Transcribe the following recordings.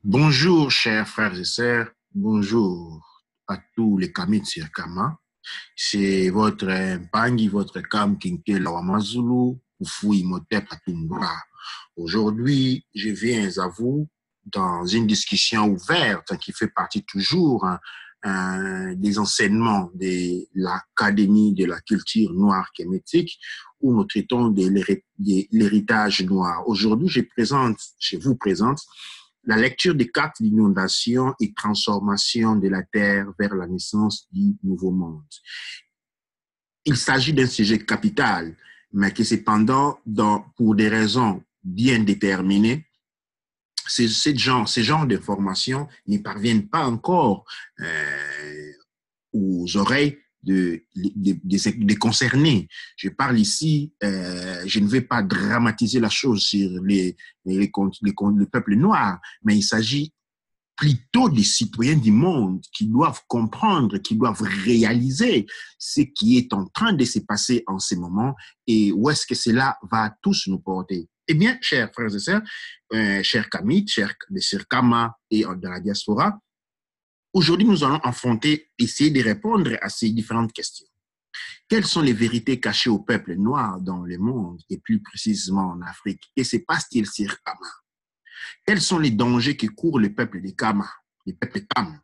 Bonjour, chers frères et sœurs. Bonjour à tous les Kamit Sirkama. C'est votre Mpangi, votre Kam Kinke Lawamazulu, Ufu Imhotep Atumbura. Aujourd'hui, je viens à vous dans une discussion ouverte qui fait partie toujours des enseignements de l'Académie de la culture noire kémétique où nous traitons de l'héritage noir. Aujourd'hui, je vous présente la lecture des cartes d'inondation et transformation de la Terre vers la naissance du nouveau monde. Il s'agit d'un sujet capital, mais que cependant, pour des raisons bien déterminées, ces genres d'informations ne parviennent pas encore aux oreilles des concernés. Je parle ici, je ne vais pas dramatiser la chose sur le peuple noir, mais il s'agit plutôt des citoyens du monde qui doivent comprendre, qui doivent réaliser ce qui est en train de se passer en ce moment et où est-ce que cela va tous nous porter. Eh bien, chers frères et sœurs, chers Kamit, chers Sirkama et de la diaspora, aujourd'hui, nous allons essayer de répondre à ces différentes questions. Quelles sont les vérités cachées au peuple noir dans le monde et plus précisément en Afrique? Que se passe-t-il sur Kama? Quels sont les dangers que court le peuple de Kama, le peuple Kam?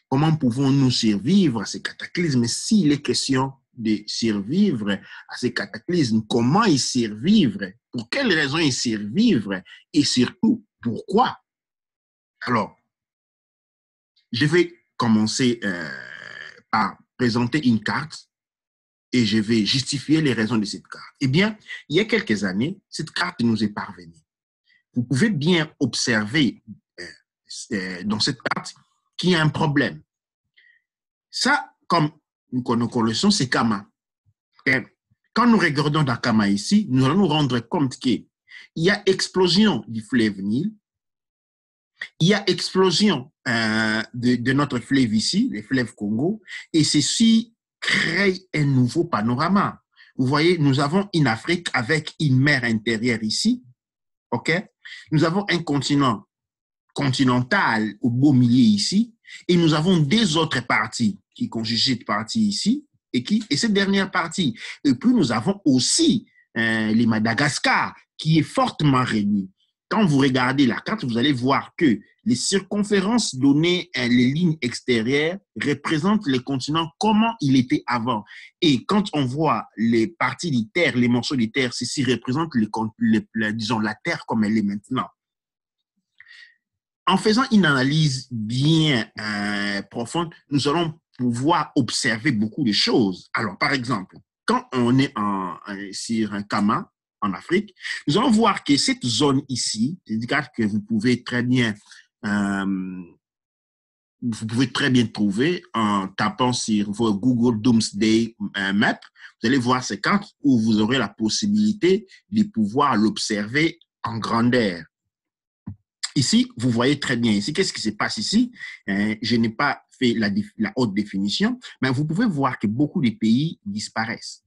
Comment pouvons-nous survivre à ces cataclysmes? S'il est question de survivre à ces cataclysmes, comment y survivre? Pour quelles raisons y survivre? Et surtout, pourquoi? Alors, je vais commencer par présenter une carte et je vais justifier les raisons de cette carte. Eh bien, il y a quelques années, cette carte nous est parvenue. Vous pouvez bien observer dans cette carte qu'il y a un problème. Ça, comme nous connaissons, c'est Kama. Quand nous regardons dans Kama ici, nous allons nous rendre compte qu'il y a explosion du fleuve Nil, il y a explosion de notre fleuve ici, le fleuve Congo, et ceci crée un nouveau panorama. Vous voyez, nous avons une Afrique avec une mer intérieure ici, ok? Nous avons un continent continental au beau milieu ici, et nous avons deux autres parties qui constituent cette partie ici, et cette dernière partie. Et puis nous avons aussi les Madagascar, qui est fortement réduit. Quand vous regardez la carte, vous allez voir que les circonférences données, les lignes extérieures, représentent les continents comment il était avant. Et quand on voit les parties de terre, les morceaux de terre, ceci représente disons, la terre comme elle est maintenant. En faisant une analyse bien profonde, nous allons pouvoir observer beaucoup de choses. Alors, par exemple, quand on est sur un Kama, en Afrique, nous allons voir que cette zone ici, c'est-à-dire que vous pouvez très bien trouver en tapant sur vos Google Doomsday Map. Vous allez voir ces cartes où vous aurez la possibilité de pouvoir l'observer en grandeur. Ici, vous voyez très bien ici, qu'est-ce qui se passe ici? Je n'ai pas fait la haute définition, mais vous pouvez voir que beaucoup de pays disparaissent.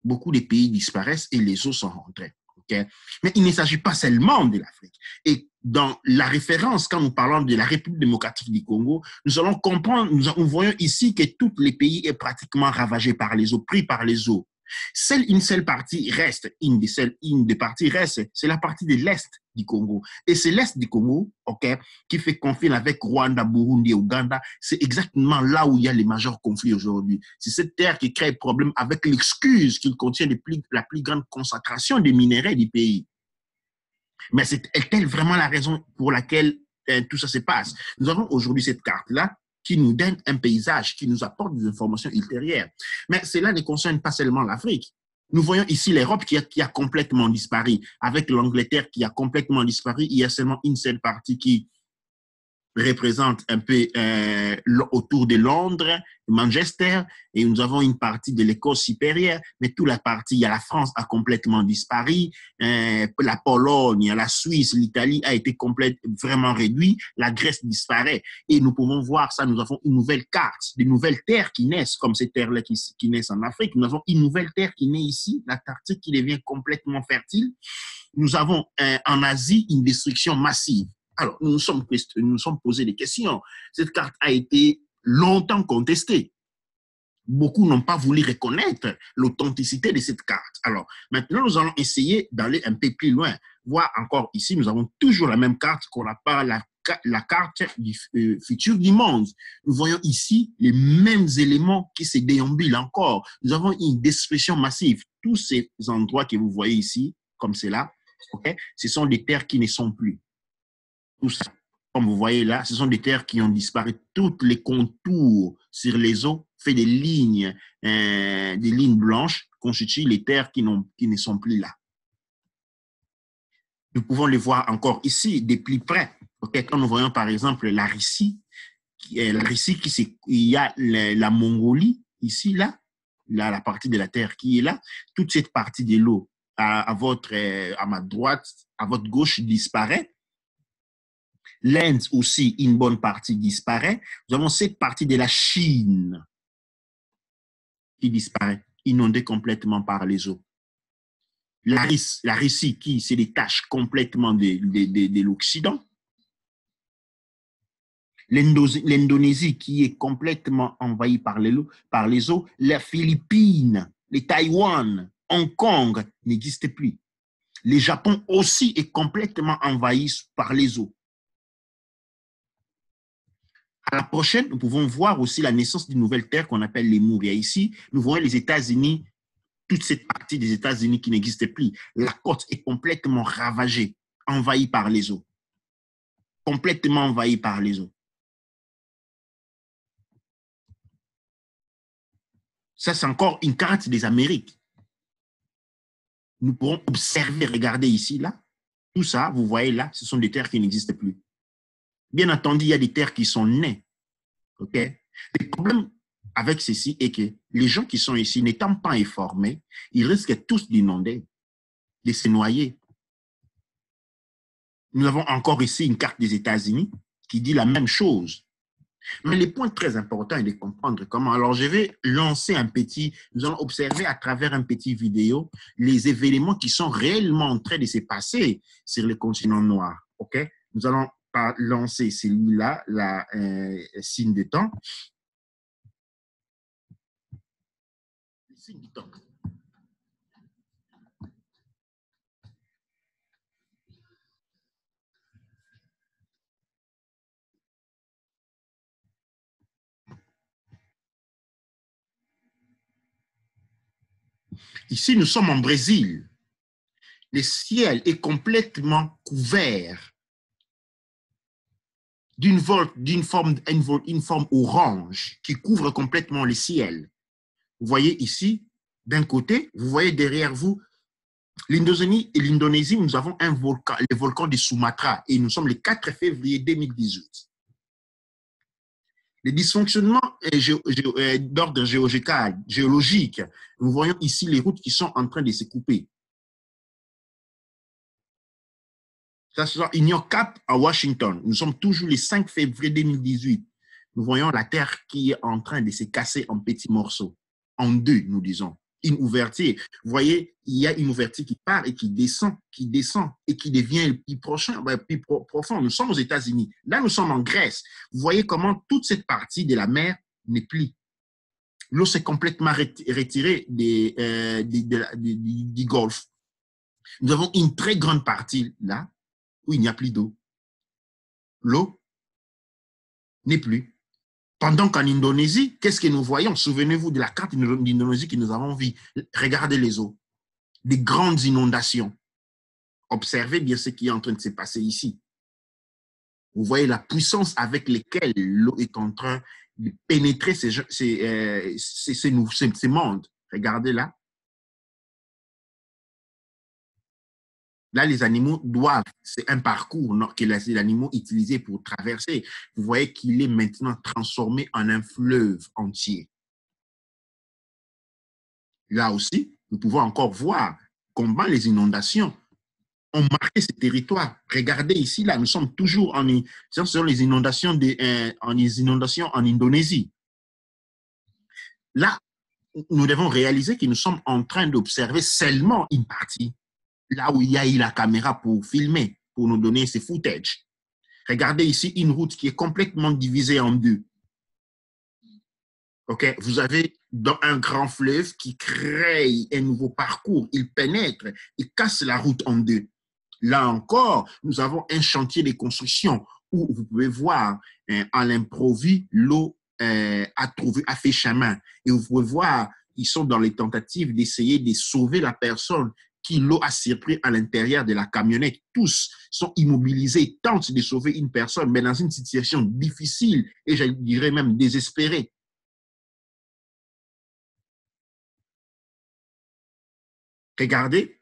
Beaucoup de pays disparaissent et les autres sont rentrés. Okay? Mais il ne s'agit pas seulement de l'Afrique. Et dans la référence, quand nous parlons de la République démocratique du Congo, nous allons comprendre, nous voyons ici que tous les pays est pratiquement ravagé par les eaux, pris par les eaux. Une seule partie reste, une des parties reste, c'est la partie de l'Est du Congo. Et c'est l'Est du Congo, okay, qui fait conflit avec Rwanda, Burundi et Ouganda. C'est exactement là où il y a les majeurs conflits aujourd'hui. C'est cette terre qui crée problème avec l'excuse qu'il contient la plus grande concentration des minéraux du pays. Mais est-elle vraiment la raison pour laquelle tout ça se passe? Nous avons aujourd'hui cette carte-là qui nous donne un paysage, qui nous apporte des informations ultérieures. Mais cela ne concerne pas seulement l'Afrique. Nous voyons ici l'Europe qui a complètement disparu. Avec l'Angleterre qui a complètement disparu, il y a seulement une seule partie qui représente un peu autour de Londres, Manchester, et nous avons une partie de l'Écosse supérieure, mais toute la partie, il y a la France a complètement disparu, la Pologne, la Suisse, l'Italie a été vraiment réduite, la Grèce disparaît, et nous pouvons voir ça, nous avons une nouvelle carte, des nouvelles terres qui naissent, comme ces terres-là qui naissent en Afrique, nous avons une nouvelle terre qui naît ici, l'Antarctique qui devient complètement fertile, nous avons en Asie une destruction massive. Alors, nous nous sommes posé des questions. Cette carte a été longtemps contestée. Beaucoup n'ont pas voulu reconnaître l'authenticité de cette carte. Alors, maintenant, nous allons essayer d'aller un peu plus loin. Voir encore ici, nous avons toujours la même carte qu'on appelle la carte du futur du monde. Nous voyons ici les mêmes éléments qui se déambulent encore. Nous avons une destruction massive. Tous ces endroits que vous voyez ici, comme cela, okay, ce sont des terres qui ne sont plus. Tout ça, comme vous voyez là, ce sont des terres qui ont disparu. Tous les contours sur les eaux fait des lignes blanches constituent les terres qui ne sont plus là. Nous pouvons les voir encore ici, de plus près. Okay? Quand nous voyons par exemple la Russie, il y a la Mongolie, ici, là, la partie de la terre qui est là, toute cette partie de l'eau à ma droite, à votre gauche disparaît. L'Inde aussi, une bonne partie disparaît. Nous avons cette partie de la Chine qui disparaît, inondée complètement par les eaux. La Russie qui se détache complètement de l'Occident. L'Indonésie qui est complètement envahie par les eaux. Les Philippines, les Taïwan, Hong Kong n'existent plus. Le Japon aussi est complètement envahi par les eaux. À la prochaine, nous pouvons voir aussi la naissance d'une nouvelle terre qu'on appelle les Mourias. Ici, nous voyons les États-Unis, toute cette partie des États-Unis qui n'existe plus. La côte est complètement ravagée, envahie par les eaux. Complètement envahie par les eaux. Ça, c'est encore une carte des Amériques. Nous pourrons observer, regarder ici, là. Tout ça, vous voyez là, ce sont des terres qui n'existent plus. Bien entendu, il y a des terres qui sont nées. OK? Le problème avec ceci est que les gens qui sont ici, n'étant pas informés, ils risquent tous d'inonder, de se noyer. Nous avons encore ici une carte des États-Unis qui dit la même chose. Mais le point très important est de comprendre comment. Alors, je vais lancer nous allons observer à travers un petit vidéo les événements qui sont réellement en train de se passer sur le continent noir. OK? Nous allons lancer celui-là, la signe de temps. Le signe du temps. Ici, nous sommes en Brésil. Le ciel est complètement couvert d'une forme orange qui couvre complètement le ciel. Vous voyez ici, d'un côté, vous voyez derrière vous, l'Indonésie, nous avons le volcan de Sumatra, et nous sommes le 4 février 2018. Les dysfonctionnements d'ordre géologique, nous voyons ici les routes qui sont en train de se couper. Ça, c'est Union Cap à Washington. Nous sommes toujours le 5 février 2018. Nous voyons la Terre qui est en train de se casser en petits morceaux. En deux, nous disons. Une ouverture. Vous voyez, il y a une ouverture qui part et qui descend et qui devient plus profond. Nous sommes aux États-Unis. Là, nous sommes en Grèce. Vous voyez comment toute cette partie de la mer n'est plus. L'eau s'est complètement retirée du Golfe. Nous avons une très grande partie là où il n'y a plus d'eau. L'eau n'est plus. Pendant qu'en Indonésie, qu'est-ce que nous voyons? Souvenez-vous de la carte d'Indonésie que nous avons vue. Regardez les eaux. Des grandes inondations. Observez bien ce qui est en train de se passer ici. Vous voyez la puissance avec laquelle l'eau est en train de pénétrer ces mondes. Regardez là. Là, les animaux doivent, c'est un parcours que les animaux utilisent pour traverser. Vous voyez qu'il est maintenant transformé en un fleuve entier. Là aussi, nous pouvons encore voir comment les inondations ont marqué ce territoire. Regardez ici, là, nous sommes toujours sur les inondations en Indonésie. Là, nous devons réaliser que nous sommes en train d'observer seulement une partie. Là où il y a eu la caméra pour filmer, pour nous donner ces footages. Regardez ici une route qui est complètement divisée en deux. Okay? Vous avez dans un grand fleuve qui crée un nouveau parcours. Il pénètre, il casse la route en deux. Là encore, nous avons un chantier de construction où vous pouvez voir à l'improviste, l'eau a fait chemin. Et vous pouvez voir, ils sont dans les tentatives d'essayer de sauver la personne qui l'eau a surpris à l'intérieur de la camionnette. Tous sont immobilisés, tentent de sauver une personne, mais dans une situation difficile et je dirais même désespérée. Regardez,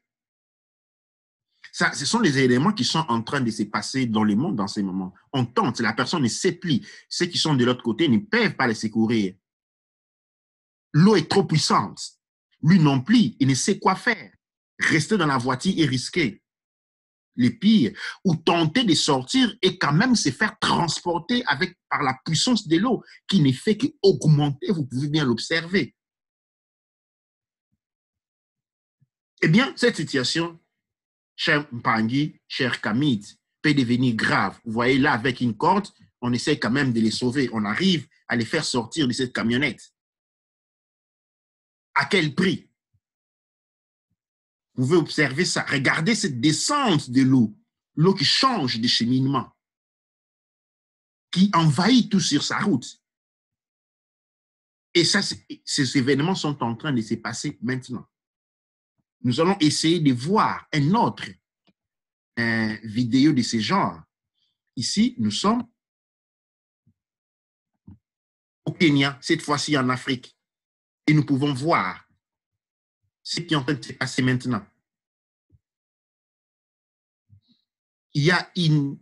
ça, ce sont les éléments qui sont en train de se passer dans le monde dans ces moments. On tente, la personne ne sait plus. Ceux qui sont de l'autre côté ne peuvent pas les secourir. L'eau est trop puissante. Lui non plus, il ne sait quoi faire. Rester dans la voiture est risqué. Le pire, ou tenter de sortir et quand même se faire transporter par la puissance de l'eau qui ne fait qu'augmenter, vous pouvez bien l'observer. Eh bien, cette situation, cher Mpangui, cher Kamit, peut devenir grave. Vous voyez là, avec une corde, on essaie quand même de les sauver. On arrive à les faire sortir de cette camionnette. À quel prix? Vous pouvez observer ça. Regardez cette descente de l'eau. L'eau qui change de cheminement, qui envahit tout sur sa route. Et ça, ces événements sont en train de se passer maintenant. Nous allons essayer de voir un autre vidéo de ce genre. Ici, nous sommes au Kenya, cette fois-ci en Afrique. Et nous pouvons voir ce qui est en train de se passer maintenant. Il y a une...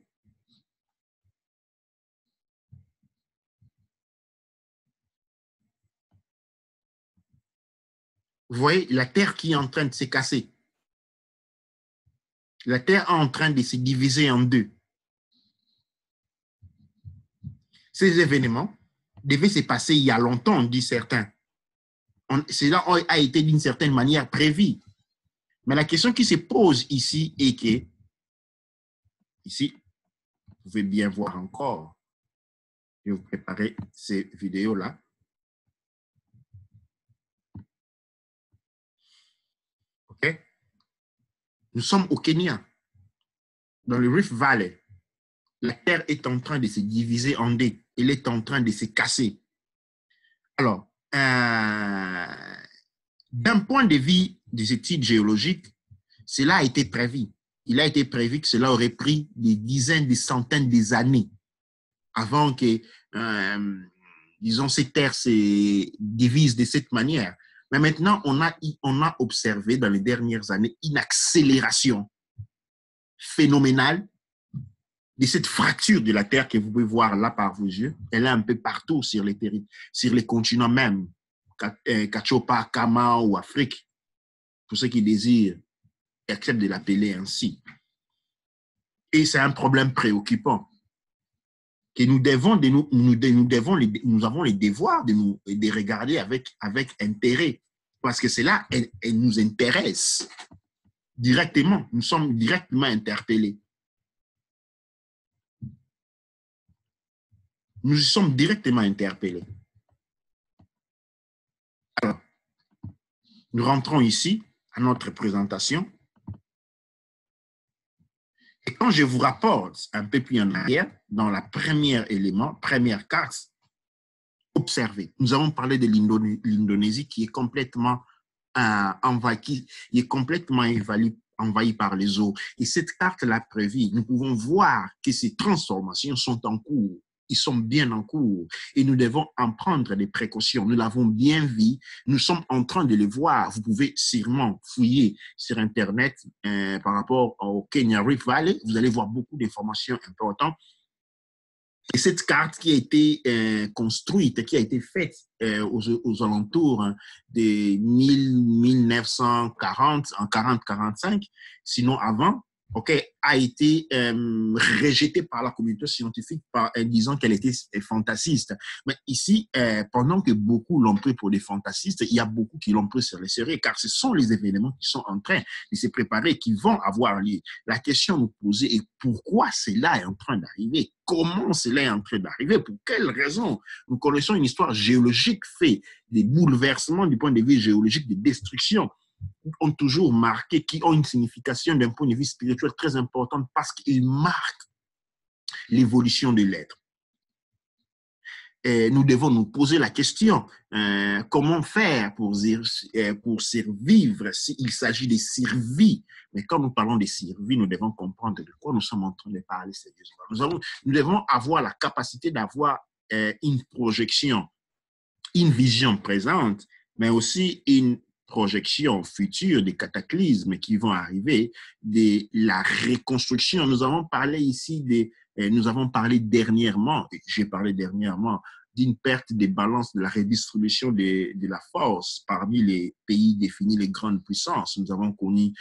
Vous voyez, la terre qui est en train de se casser. La terre est en train de se diviser en deux. Ces événements devaient se passer il y a longtemps, dit certains. Cela a été d'une certaine manière prévu. Mais la question qui se pose ici est que, ici, vous pouvez bien voir encore, je vais vous préparer ces vidéos-là. OK? Nous sommes au Kenya, dans le Rift Valley. La terre est en train de se diviser en deux. Elle est en train de se casser. Alors, d'un point de vue des études géologiques, cela a été prévu. Il a été prévu que cela aurait pris des dizaines, des centaines d'années avant que, disons, ces terres se divisent de cette manière. Mais maintenant, on a observé dans les dernières années une accélération phénoménale de cette fracture de la Terre que vous pouvez voir là par vos yeux. Elle est un peu partout sur les continents même, Kachopa, Kama ou Afrique, pour ceux qui désirent et acceptent de l'appeler ainsi. Et c'est un problème préoccupant que nous avons les devoirs de regarder avec intérêt, parce que cela, elle nous intéresse directement. Nous sommes directement interpellés. Nous y sommes directement interpellés. Alors, nous rentrons ici à notre présentation. Et quand je vous rapporte un peu plus en arrière, dans la première carte, observez. Nous avons parlé de l'Indonésie qui est complètement envahie, envahie par les eaux. Et cette carte-là prévue, nous pouvons voir que ces transformations sont en cours. Ils sont bien en cours et nous devons en prendre des précautions. Nous l'avons bien vu, nous sommes en train de le voir. Vous pouvez sûrement fouiller sur Internet par rapport au Kenya Rift Valley. Vous allez voir beaucoup d'informations importantes. Et cette carte qui a été construite, qui a été faite aux alentours de 1940, en 40-45, sinon avant, OK, a été rejetée par la communauté scientifique disant qu'elle était fantasiste. Mais ici, pendant que beaucoup l'ont pris pour des fantasistes, il y a beaucoup qui l'ont pris sur les sérieux, car ce sont les événements qui sont en train de se préparer, qui vont avoir lieu. La question nous poser est pourquoi cela est en train d'arriver? Comment cela est en train d'arriver? Pour quelles raisons? Nous connaissons une histoire géologique faite des bouleversements du point de vue géologique, des destructions ont toujours marqué, qui ont une signification d'un point de vue spirituel très importante parce qu'ils marquent l'évolution de l'être. Et nous devons nous poser la question, comment faire pour survivre s'il s'agit de survie. Mais quand nous parlons de survie, nous devons comprendre de quoi nous sommes en train de parler sérieusement. Nous devons avoir la capacité d'avoir une projection, une vision présente, mais aussi une projection future des cataclysmes qui vont arriver, de la reconstruction. Nous avons parlé ici nous avons parlé dernièrement, j'ai parlé dernièrement, d'une perte des balances de la redistribution de la force parmi les pays définis, les grandes puissances. Nous avons connu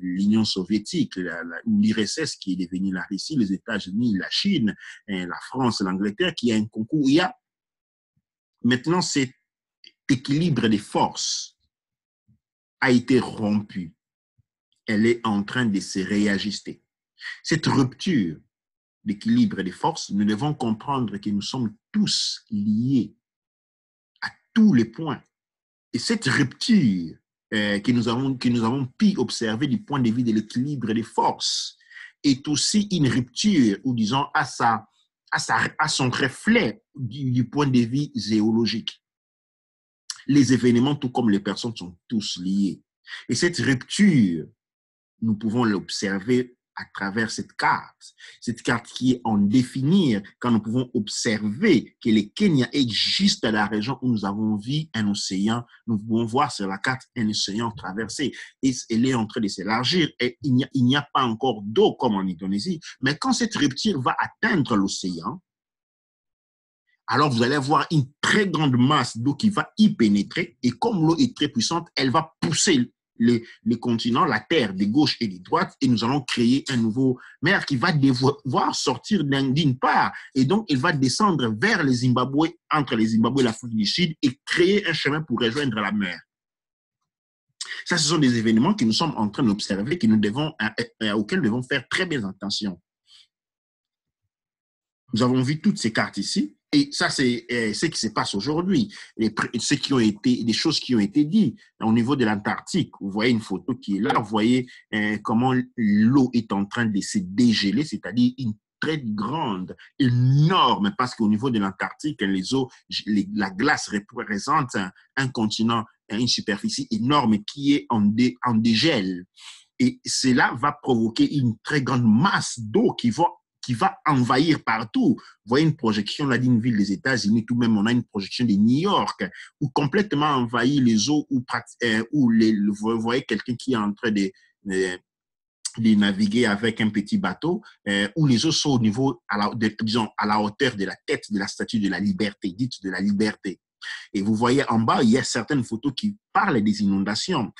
l'Union soviétique, ou l'URSS qui est devenue la Russie, les États-Unis, la Chine, la France, l'Angleterre, qui a un concours. Il y a maintenant cet équilibre des forces a été rompu. Elle est en train de se réajuster. Cette rupture d'équilibre des forces, nous devons comprendre que nous sommes tous liés à tous les points. Et cette rupture que nous avons pu observer du point de vue de l'équilibre des forces est aussi une rupture, ou disons, à son reflet du point de vue géologique. Les événements, tout comme les personnes, sont tous liés. Et cette rupture, nous pouvons l'observer à travers cette carte qui est en définir, quand nous pouvons observer que le Kenya est juste à la région où nous avons vu un océan. Nous pouvons voir sur la carte un océan traversé et elle est en train de s'élargir et il n'y a pas encore d'eau comme en Indonésie. Mais quand cette rupture va atteindre l'océan, alors vous allez voir une très grande masse d'eau qui va y pénétrer et comme l'eau est très puissante, elle va pousser les continents, la terre de gauche et de droite et nous allons créer un nouveau mer qui va devoir sortir d'une part et donc il va descendre vers les Zimbabwe, entre les Zimbabwe et l'Afrique du Sud et créer un chemin pour rejoindre la mer. Ça, ce sont des événements que nous sommes en train d'observer, auxquels nous devons faire très bien attention. Nous avons vu toutes ces cartes ici. Et ça, c'est ce qui se passe aujourd'hui. Des choses qui ont été dites au niveau de l'Antarctique. Vous voyez une photo qui est là. Vous voyez comment l'eau est en train de se dégeler, c'est-à-dire une très grande, énorme, parce qu'au niveau de l'Antarctique, la glace représente un continent, une superficie énorme qui est en dégel. Et cela va provoquer une très grande masse d'eau qui va envahir partout. Vous voyez une projection là d'une ville des États-Unis, tout de même on a une projection de New York, où complètement envahi les eaux, où vous voyez quelqu'un qui est en train de naviguer avec un petit bateau, où les eaux sont au niveau, disons, à la hauteur de la tête de la statue de la liberté, dite de la liberté. Et vous voyez en bas, il y a certaines photos qui parlent des inondations.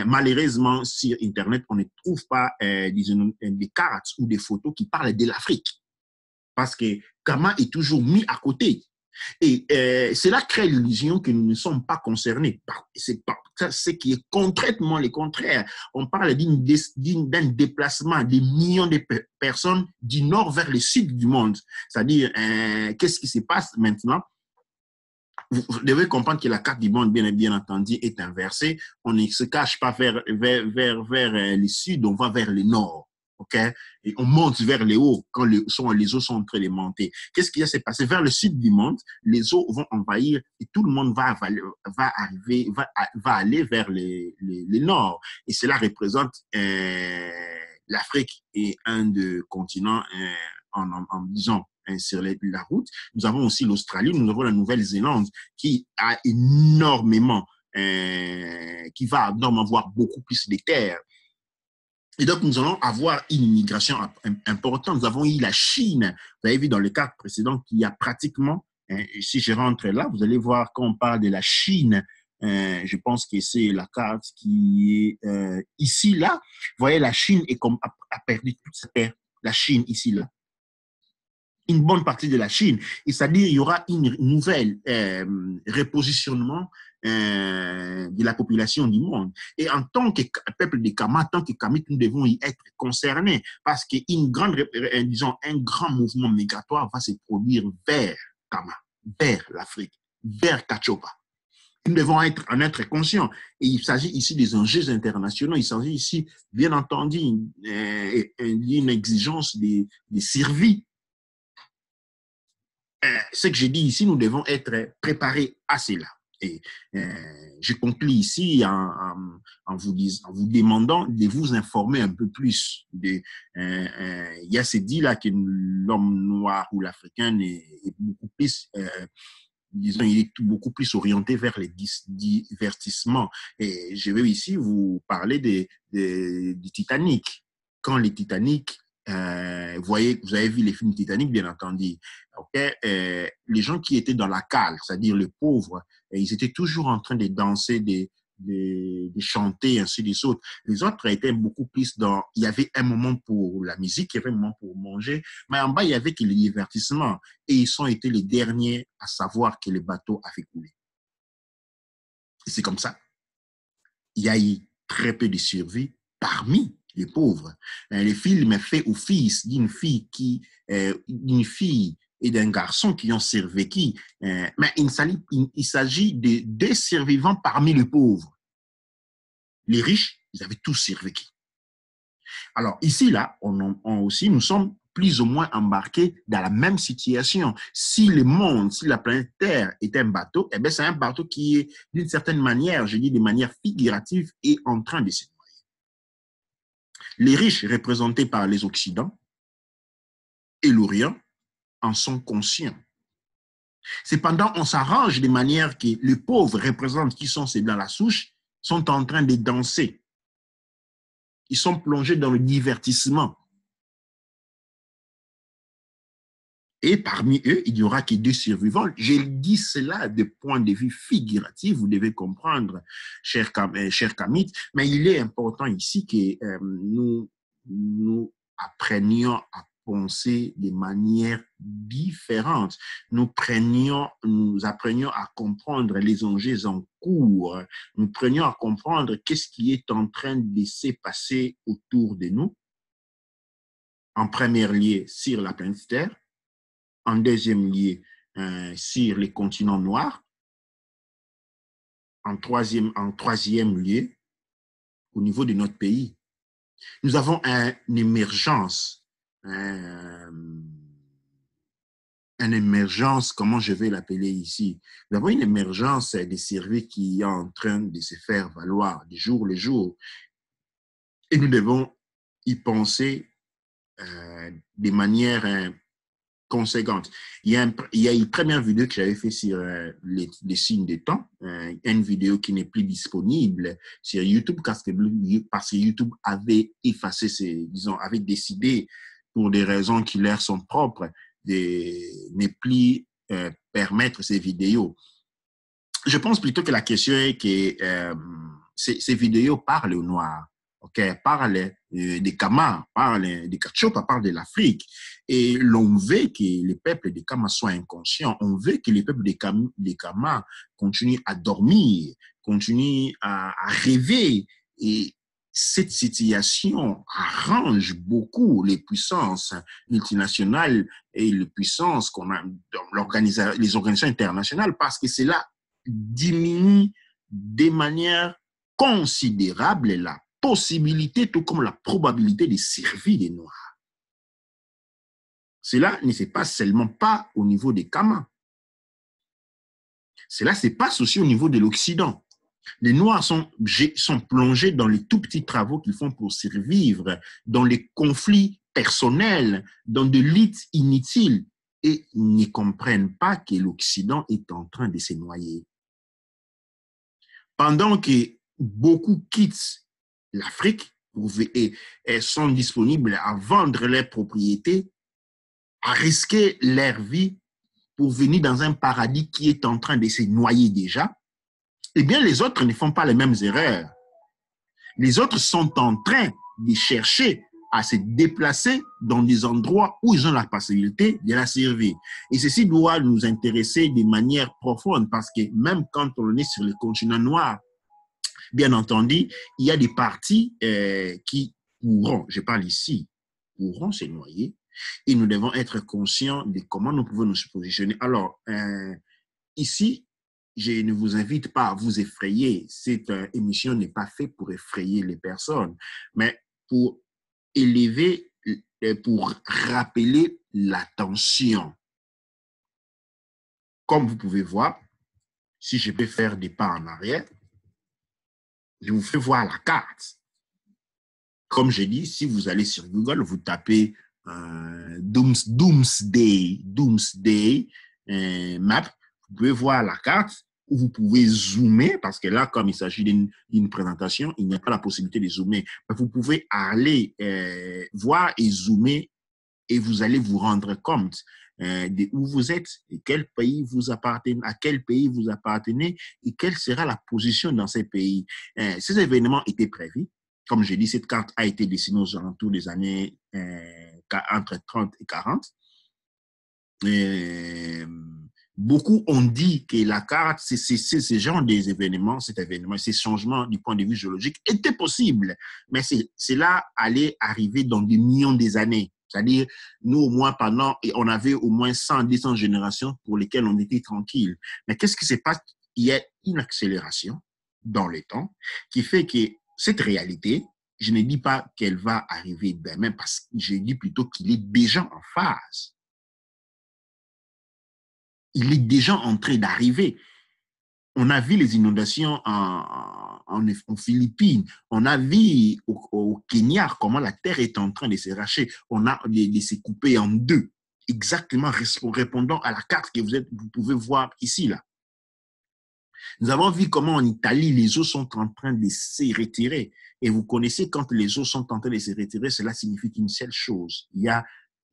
Malheureusement, sur Internet, on ne trouve pas des cartes ou des photos qui parlent de l'Afrique. Parce que Kama est toujours mis à côté. Et cela crée l'illusion que nous ne sommes pas concernés. C'est ce qui est concrètement le contraire. On parle d'un déplacement des millions de personnes du nord vers le sud du monde. C'est-à-dire, qu'est-ce qui se passe maintenant? Vous devez comprendre que la carte du monde, bien entendu, est inversée. On ne se cache pas vers le sud, on va vers le nord. Okay? Et on monte vers les hauts quand les eaux sont en train de monter. Qu'est-ce qui va se passer? Vers le sud du monde, les eaux vont envahir et tout le monde va aller vers le nord. Et cela représente l'Afrique et un des continents disons, sur la route. Nous avons aussi l'Australie, nous avons la Nouvelle-Zélande qui a énormément, qui va énormément avoir beaucoup plus de terres. Et donc, nous allons avoir une immigration importante. Nous avons eu la Chine. Vous avez vu dans les cartes précédentes qu'il y a pratiquement, si je rentre là, vous allez voir quand on parle de la Chine, Je pense que c'est la carte qui est ici, là. Vous voyez, la Chine a perdu toute sa terre. La Chine, ici, là. Une bonne partie de la Chine. Et c'est-à-dire, il y aura une nouvelle repositionnement de la population du monde. Et en tant que peuple de Kama, en tant que Kamit, nous devons y être concernés parce disons, un grand mouvement migratoire va se produire vers Kama, vers l'Afrique, vers Kachopa. Nous devons en être conscients. Et il s'agit ici des enjeux internationaux. Il s'agit ici, bien entendu, d'une exigence de survie. Ce que j'ai dit ici, nous devons être préparés à cela. Et je conclue ici en vous demandant de vous informer un peu plus. Il y a ces dit là que l'homme noir ou l'Africain est beaucoup plus, disons, il est beaucoup plus orienté vers les divertissements. Et je vais ici vous parler du Titanic. Quand le Titanic, vous avez vu les films Titanic, bien entendu. Okay? Les gens qui étaient dans la cale, c'est-à-dire les pauvres, ils étaient toujours en train de danser, de chanter, ainsi de suite. Les autres étaient beaucoup plus dans... Il y avait un moment pour la musique, il y avait un moment pour manger, mais en bas, il y avait que le divertissement. Et ils ont été les derniers à savoir que le bateau avait coulé. Et c'est comme ça. Il y a eu très peu de survie parmi les pauvres. Le film est fait au fils d'une fille et d'un garçon qui ont survécu. Mais il s'agit de deux survivants parmi les pauvres. Les riches, ils avaient tous survécu. Alors ici, là, nous sommes plus ou moins embarqués dans la même situation. Si le monde, si la planète Terre est un bateau, eh bien, c'est un bateau qui est, d'une certaine manière, je dis de manière figurative, est en train de se noyer. Les riches, représentés par les Occidents et l'Orient, en sont conscients. Cependant, on s'arrange de manière que les pauvres représentent qui sont ces dans la souche, sont en train de danser. Ils sont plongés dans le divertissement. Et parmi eux, il n'y aura que deux survivants. Je dis cela de point de vue figuratif, vous devez comprendre, cher Kamit, mais il est important ici que nous apprenions à penser de manière différente. Nous apprenions à comprendre les enjeux en cours. Nous apprenions à comprendre qu'est-ce qui est en train de se passer autour de nous. En premier lieu, sur la planète Terre. En deuxième lieu, sur les continents noirs. En troisième lieu, au niveau de notre pays. Nous avons une émergence, comment je vais l'appeler ici? Nous avons une émergence des services qui est en train de se faire valoir de jour le jour. Et nous devons y penser de manière conséquente. Il y a une première vidéo que j'avais fait sur les signes des temps, une vidéo qui n'est plus disponible sur YouTube parce que YouTube avait effacé avait décidé pour des raisons qui leur sont propres de ne plus permettre ces vidéos. Je pense plutôt que la question est que ces vidéos parlent aux Noirs. Okay, parle des Kama, parle des Kachopa, parle de l'Afrique. Et l'on veut que les peuples des Kama soient inconscients. On veut que les peuples des Kama continuent à dormir, continuent à rêver. Et cette situation arrange beaucoup les puissances multinationales et les puissances qu'on a dans les organisations internationales parce que cela diminue de manière considérable la possibilité, tout comme la probabilité de survie des Noirs. Cela ne se passe seulement pas au niveau des Kama. Cela se passe aussi au niveau de l'Occident. Les Noirs sont plongés dans les tout petits travaux qu'ils font pour survivre, dans les conflits personnels, dans de luttes inutiles et ne comprennent pas que l'Occident est en train de se noyer. Pendant que beaucoup quittent l'Afrique et sont disponibles à vendre leurs propriétés, à risquer leur vie pour venir dans un paradis qui est en train de se noyer déjà. eh bien, les autres ne font pas les mêmes erreurs. Les autres sont en train de chercher à se déplacer dans des endroits où ils ont la possibilité de la servir. Et ceci doit nous intéresser de manière profonde parce que même quand on est sur le continent noir, bien entendu, il y a des parties qui pourront, je parle ici, pourront se noyer et nous devons être conscients de comment nous pouvons nous positionner. Alors, ici, je ne vous invite pas à vous effrayer. Cette émission n'est pas faite pour effrayer les personnes, mais pour élever, pour rappeler l'attention. Comme vous pouvez voir, si je peux faire des pas en arrière, je vous fais voir la carte. Comme je dis, si vous allez sur Google, vous tapez Doomsday Map, vous pouvez voir la carte où vous pouvez zoomer, parce que là, comme il s'agit d'une présentation, il n'y a pas la possibilité de zoomer. Mais vous pouvez aller voir et zoomer et vous allez vous rendre compte de où vous êtes, et quel pays vous appartenez, à quel pays vous appartenez et quelle sera la position dans ces pays. Ces événements étaient prévus. Comme je dis, cette carte a été dessinée aux alentours des années entre 30 et 40. Beaucoup ont dit que la carte, ce genre des événements, cet événement, ces changements du point de vue géologique étaient possibles, mais cela allait arriver dans des millions d'années. C'est-à-dire, nous, au moins, pendant, et on avait au moins 100, 200 générations pour lesquelles on était tranquille. Mais qu'est-ce qui se passe? Il y a une accélération dans le temps qui fait que cette réalité, je ne dis pas qu'elle va arriver demain, parce que je dis plutôt qu'il est déjà en phase. Il est déjà en train d'arriver. On a vu les inondations en Philippines. On a vu au Kenya comment la terre est en train de se racher. On a de se couper en deux. Exactement répondant à la carte que vous pouvez voir ici, là. Nous avons vu comment en Italie, les eaux sont en train de se retirer. Et vous connaissez, quand les eaux sont en train de se retirer, cela signifie qu'une seule chose. Il y a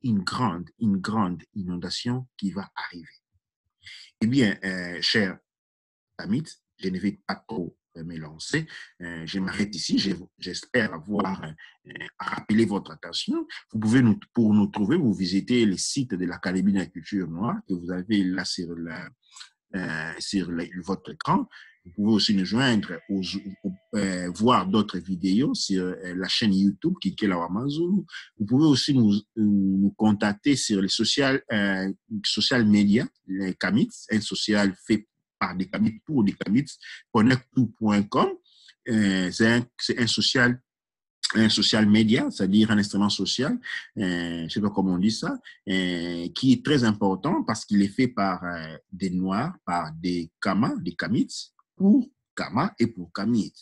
une grande inondation qui va arriver. Eh bien, cher Amit, je ne vais pas trop me lancer. Je m'arrête ici. J'espère avoir rappelé votre attention. Vous pouvez, pour nous trouver, vous visitez le site de l'Académie de la culture noire que vous avez là sur votre écran. Vous pouvez aussi nous joindre, voir d'autres vidéos sur la chaîne YouTube Kikela Wamazulu. Vous pouvez aussi nous contacter sur les social media, les Kamits, un social fait par des Kamits pour des Kamits, connecttout.com. C'est un social média, c'est-à-dire un instrument social, je ne sais pas comment on dit ça, qui est très important parce qu'il est fait par des Noirs, par des Kamas, des Kamits, pour Kama et pour Kamit.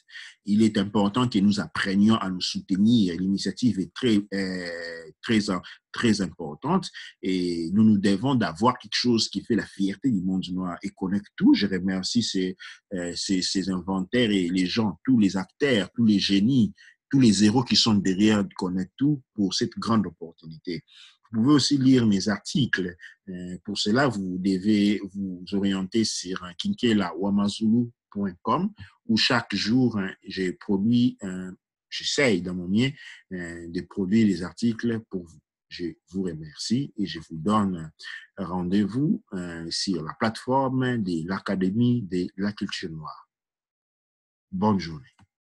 Il est important que nous apprenions à nous soutenir. L'initiative est très importante et nous devons d'avoir quelque chose qui fait la fierté du monde noir et connecte tout. Je remercie ces inventaires et les gens, tous les acteurs, tous les génies, tous les héros qui sont derrière Connect Tout pour cette grande opportunité. Vous pouvez aussi lire mes articles. Pour cela, vous devez vous orienter sur kinkelawamazulu.com où chaque jour, j'essaye dans mon mieux de produire des articles pour vous. Je vous remercie et je vous donne rendez-vous sur la plateforme de l'Académie de la culture noire. Bonne journée.